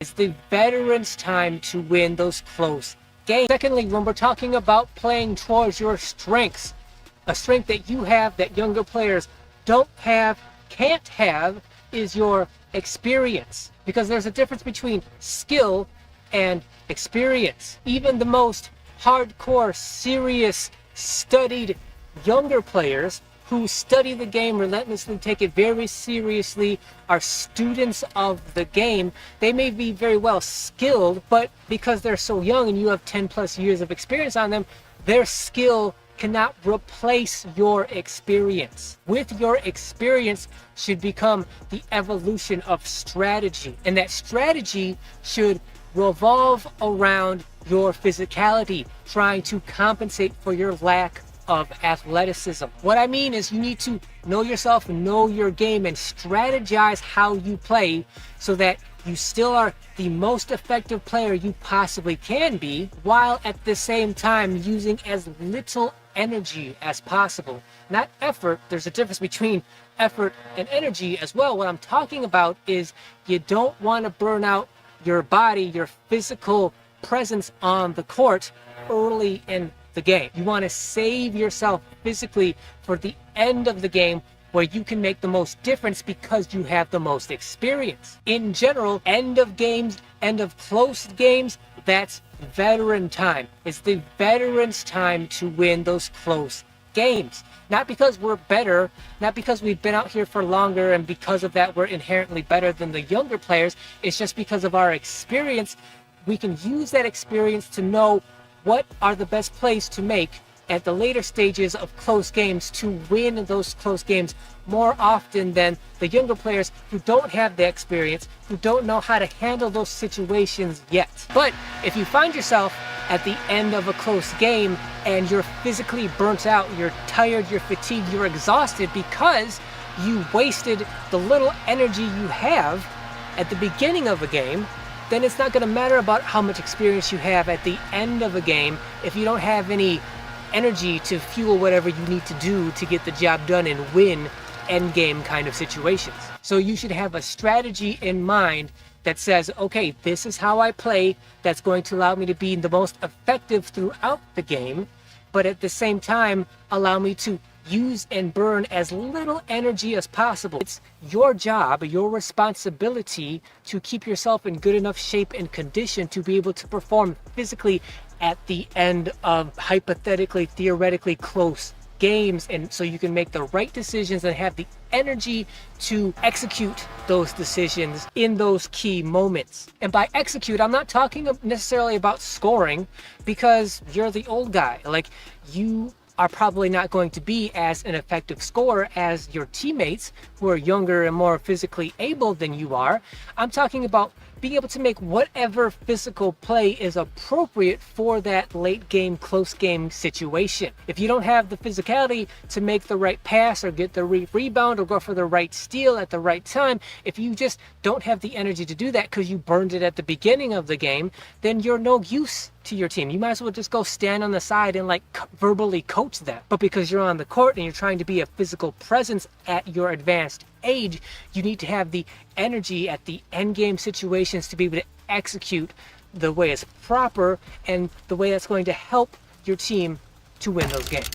It's the veterans' time to win those close games. Secondly, when we're talking about playing towards your strengths, a strength that you have that younger players don't have, can't have, is your experience. Because there's a difference between skill and experience. Even the most hardcore, serious, studied younger players who study the game relentlessly, take it very seriously, are students of the game. They may be very well skilled, but because they're so young and you have 10 plus years of experience on them, their skill cannot replace your experience. With your experience should become the evolution of strategy, and that strategy should revolve around your physicality, trying to compensate for your lack of athleticism. What I mean is you need to know yourself, know your game, and strategize how you play so that you still are the most effective player you possibly can be, while at the same time using as little energy as possible. Not effort. There's a difference between effort and energy as well. What I'm talking about is you don't want to burn out your body, your physical presence on the court early in the game. You want to save yourself physically for the end of the game, where you can make the most difference because you have the most experience. In general, end of games, end of close games, that's veteran time. It's the veterans' time to win those close games. Not because we're better, not because we've been out here for longer and because of that we're inherently better than the younger players. It's just because of our experience. We can use that experience to know what are the best plays to make at the later stages of close games to win those close games more often than the younger players who don't have the experience, who don't know how to handle those situations yet. But if you find yourself at the end of a close game and you're physically burnt out, you're tired, you're fatigued, you're exhausted because you wasted the little energy you have at the beginning of a game, then it's not going to matter about how much experience you have at the end of a game if you don't have any energy to fuel whatever you need to do to get the job done and win endgame kind of situations. So you should have a strategy in mind that says, okay, this is how I play that's going to allow me to be the most effective throughout the game, but at the same time allow me to use and burn as little energy as possible. It's your job, your responsibility to keep yourself in good enough shape and condition to be able to perform physically at the end of hypothetically, theoretically close games, and so you can make the right decisions and have the energy to execute those decisions in those key moments. And by execute, I'm not talking necessarily about scoring, because you're the old guy. Like, you are probably not going to be as an effective scorer as your teammates who are younger and more physically able than you are. I'm talking about being able to make whatever physical play is appropriate for that late game, close game situation. If you don't have the physicality to make the right pass or get the rebound or go for the right steal at the right time, if you just don't have the energy to do that because you burned it at the beginning of the game, then you're no use to your team. You might as well just go stand on the side and like verbally coach them. But because you're on the court and you're trying to be a physical presence at your advanced age, you need to have the energy at the end game situations to be able to execute the way it's proper and the way that's going to help your team to win those games.